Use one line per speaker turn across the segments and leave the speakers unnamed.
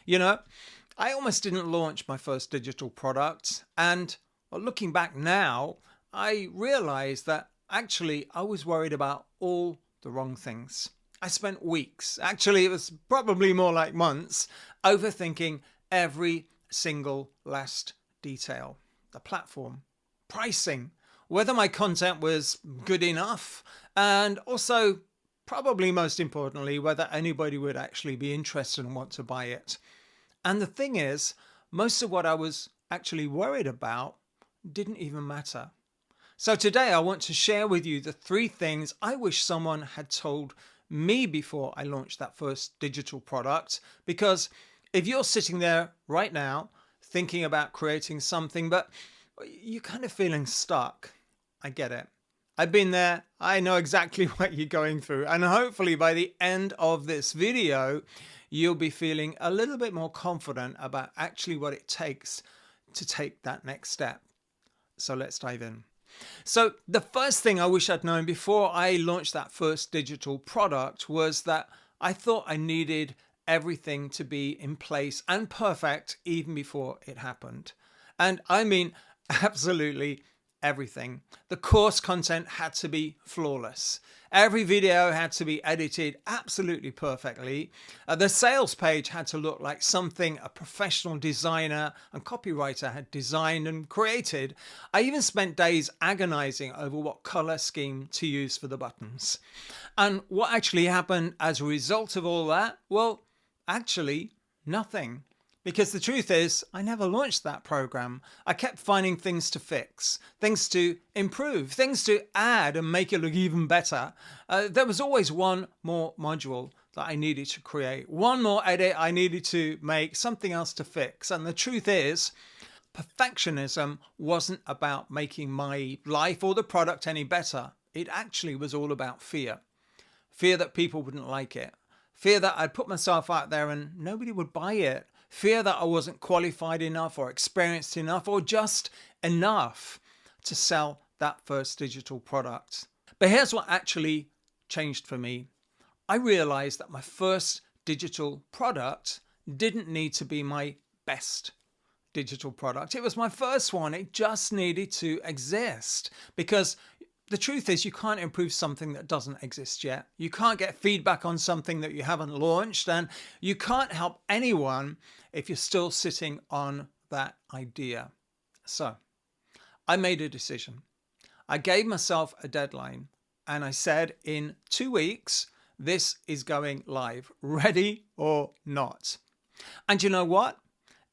You know, I almost didn't launch my first digital product. And well, looking back now, I realized that actually I was worried about all the wrong things. I spent weeks, actually, it was probably more like months, overthinking every single last detail. The platform, pricing, whether my content was good enough, and also, probably most importantly, whether anybody would actually be interested and want to buy it. And the thing is, most of what I was actually worried about didn't even matter. So today I want to share with you the 3 things I wish someone had told me before I launched that first digital product. Because if you're sitting there right now thinking about creating something, but you're kind of feeling stuck, I get it. I've been there. I know exactly what you're going through. And hopefully by the end of this video, you'll be feeling a little bit more confident about actually what it takes to take that next step. So let's dive in. So the first thing I wish I'd known before I launched that first digital product was that I thought I needed everything to be in place and perfect even before it happened. And I mean, absolutely everything. The course content had to be flawless. Every video had to be edited absolutely perfectly. The sales page had to look like something a professional designer and copywriter had designed and created. I even spent days agonizing over what color scheme to use for the buttons. And what actually happened as a result of all that? Well, actually nothing. Because the truth is, I never launched that program. I kept finding things to fix, things to improve, things to add and make it look even better. There was always one more module that I needed to create, one more edit I needed to make, something else to fix. And the truth is, perfectionism wasn't about making my life or the product any better. It actually was all about fear. Fear that people wouldn't like it. Fear that I'd put myself out there and nobody would buy it. Fear that I wasn't qualified enough or experienced enough or just enough to sell that first digital product. But here's what actually changed for me. I realized that my first digital product didn't need to be my best digital product. It was my first one. It just needed to exist because the truth is you can't improve something that doesn't exist yet. You can't get feedback on something that you haven't launched, and you can't help anyone if you're still sitting on that idea. So I made a decision. I gave myself a deadline and I said in 2 weeks, this is going live, ready or not. And you know what?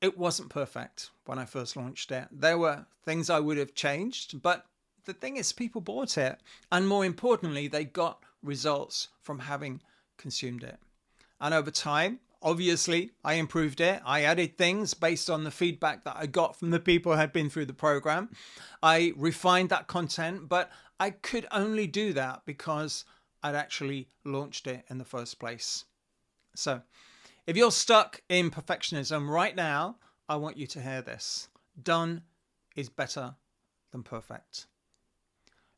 It wasn't perfect when I first launched it. There were things I would have changed, but the thing is, people bought it. And more importantly, they got results from having consumed it. And over time, obviously, I improved it. I added things based on the feedback that I got from the people who had been through the program. I refined that content, but I could only do that because I'd actually launched it in the first place. So if you're stuck in perfectionism right now, I want you to hear this. Done is better than perfect.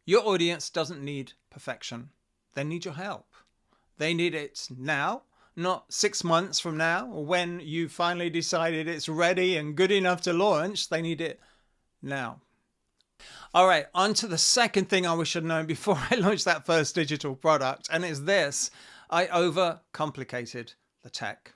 Your audience doesn't need perfection. They need your help. They need it now, not 6 months from now, or when you finally decided it's ready and good enough to launch. They need it now. All right, on to the second thing I wish I'd known before I launched that first digital product, and it's this. I overcomplicated the tech.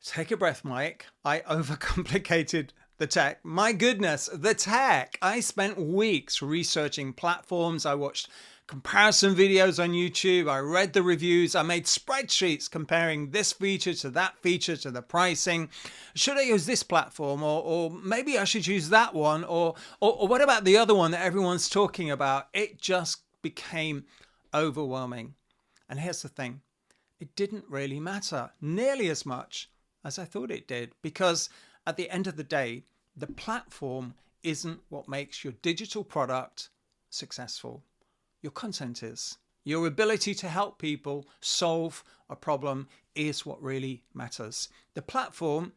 Take a breath, Mike. I overcomplicated the tech. My goodness, the tech. I spent weeks researching platforms. I watched comparison videos on YouTube. I read the reviews. I made spreadsheets comparing this feature to that feature to the pricing. Should I use this platform? Or maybe I should use that one? Or what about the other one that everyone's talking about? It just became overwhelming. And here's the thing. It didn't really matter nearly as much as I thought it did, because at the end of the day, the platform isn't what makes your digital product successful. Your content is. Your ability to help people solve a problem is what really matters. The platform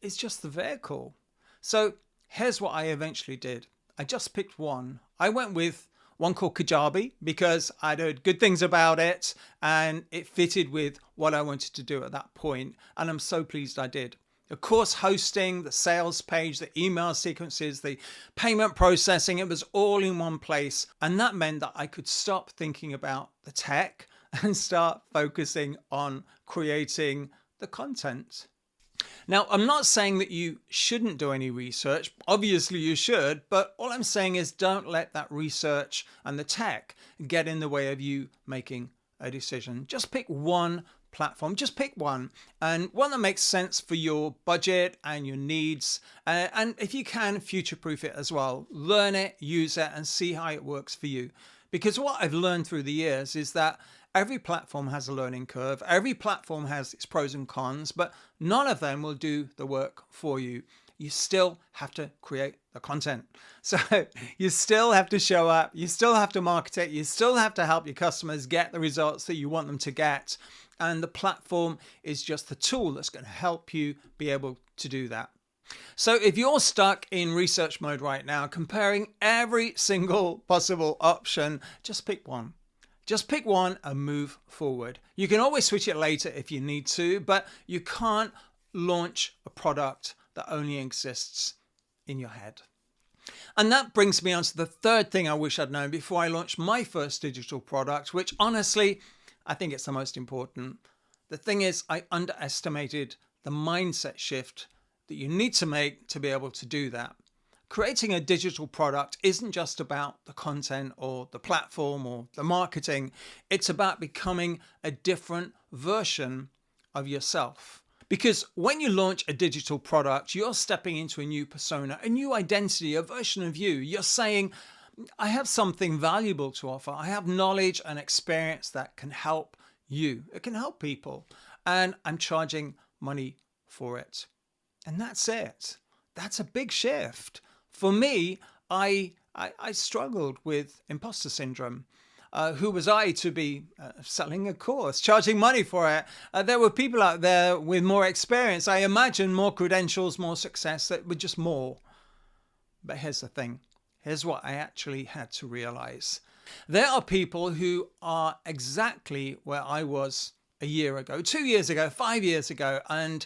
is just the vehicle. So here's what I eventually did. I just picked one. I went with one called Kajabi, because I'd heard good things about it and it fitted with what I wanted to do at that point. And I'm so pleased I did. The course hosting, the sales page, the email sequences, the payment processing, it was all in one place. And that meant that I could stop thinking about the tech and start focusing on creating the content. Now, I'm not saying that you shouldn't do any research. Obviously you should, but all I'm saying is don't let that research and the tech get in the way of you making a decision. Just pick one platform, just pick one, and one that makes sense for your budget and your needs. And if you can, future-proof it as well. Learn it, use it, and see how it works for you. Because what I've learned through the years is that every platform has a learning curve. Every platform has its pros and cons, but none of them will do the work for you. You still have to create the content. So you still have to show up. You still have to market it. You still have to help your customers get the results that you want them to get. And the platform is just the tool that's going to help you be able to do that. So if you're stuck in research mode right now, comparing every single possible option, just pick one. Just pick one and move forward. You can always switch it later if you need to, but you can't launch a product that only exists in your head. And that brings me on to the third thing I wish I'd known before I launched my first digital product, which honestly, I think it's the most important. The thing is, I underestimated the mindset shift that you need to make to be able to do that. Creating a digital product isn't just about the content or the platform or the marketing. It's about becoming a different version of yourself. Because when you launch a digital product, you're stepping into a new persona, a new identity, a version of you. You're saying, I have something valuable to offer. I have knowledge and experience that can help you. It can help people. And I'm charging money for it. And that's it. That's a big shift. For me, I struggled with imposter syndrome. Who was I to be selling a course, charging money for it? There were people out there with more experience. I imagine more credentials, more success, that were just more. But here's the thing. Here's what I actually had to realize. There are people who are exactly where I was a year ago, 2 years ago, 5 years ago. And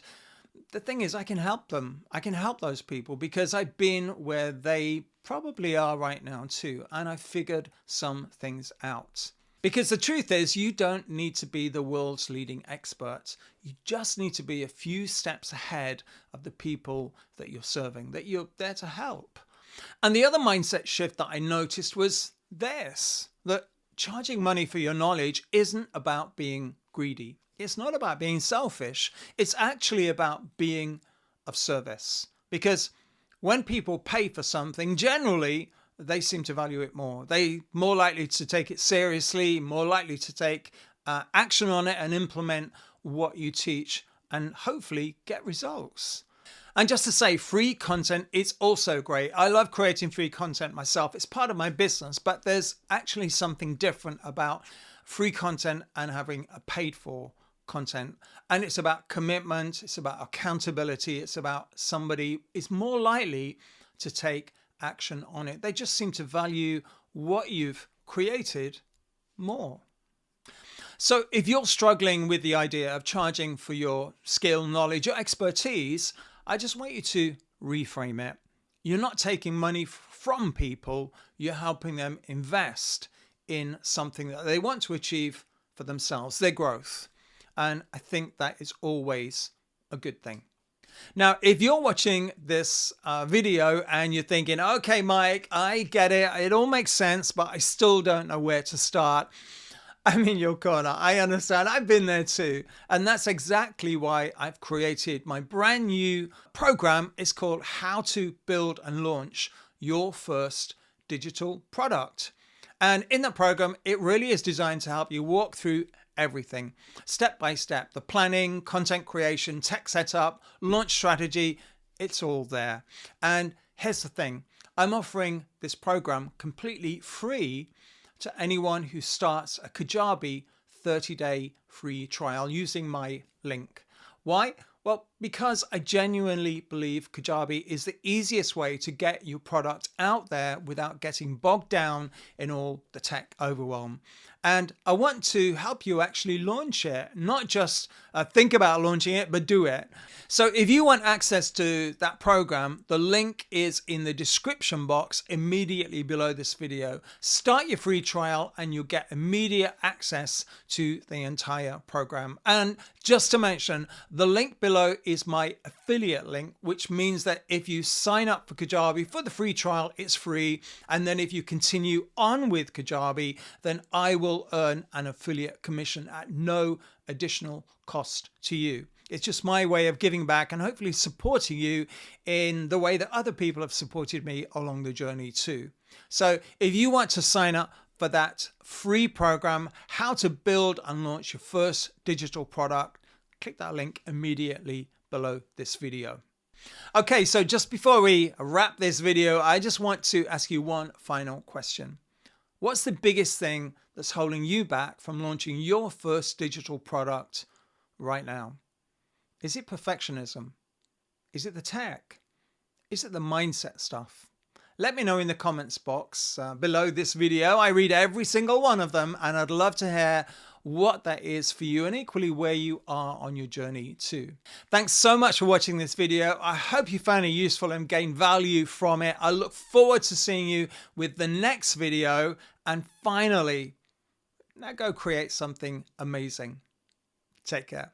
the thing is, I can help them. I can help those people because I've been where they probably are right now too. And I figured some things out. Because the truth is, you don't need to be the world's leading expert. You just need to be a few steps ahead of the people that you're serving, that you're there to help. And the other mindset shift that I noticed was this, that charging money for your knowledge isn't about being greedy. It's not about being selfish. It's actually about being of service. Because when people pay for something, generally, they seem to value it more. They're more likely to take it seriously, more likely to take action on it and implement what you teach and hopefully get results. And just to say, free content is also great. I love creating free content myself. It's part of my business, but there's actually something different about free content and having a paid for content. And it's about commitment. It's about accountability. It's about somebody is more likely to take action on it. They just seem to value what you've created more. So if you're struggling with the idea of charging for your skill, knowledge, your expertise, I just want you to reframe it. You're not taking money from people. You're helping them invest in something that they want to achieve for themselves, their growth. And I think that is always a good thing. Now, if you're watching this video and you're thinking, okay, Mike, I get it. It all makes sense, but I still don't know where to start. I'm in your corner. I understand. I've been there too. And that's exactly why I've created my brand new program. It's called How to Build and Launch Your First Digital Product. And in that program, it really is designed to help you walk through everything step by step. The planning, content creation, tech setup, launch strategy, it's all there. And here's the thing. I'm offering this program completely free to anyone who starts a Kajabi 30-day free trial using my link. Why? Well, because I genuinely believe Kajabi is the easiest way to get your product out there without getting bogged down in all the tech overwhelm. And I want to help you actually launch it, not just think about launching it, but do it. So if you want access to that program, the link is in the description box immediately below this video. Start your free trial and you'll get immediate access to the entire program. And just to mention, the link below is my affiliate link, which means that if you sign up for Kajabi for the free trial, it's free. And then if you continue on with Kajabi, then I will earn an affiliate commission at no additional cost to you. It's just my way of giving back and hopefully supporting you in the way that other people have supported me along the journey too. So if you want to sign up for that free program, how to build and launch your first digital product, click that link immediately below this video. Okay, so just before we wrap this video, I just want to ask you one final question. What's the biggest thing that's holding you back from launching your first digital product right now? Is it perfectionism? Is it the tech? Is it the mindset stuff? Let me know in the comments box below this video. I read every single one of them and I'd love to hear what that is for you and equally where you are on your journey too. Thanks so much for watching this video. I hope you found it useful and gained value from it. I look forward to seeing you with the next video. And finally, now go create something amazing. Take care.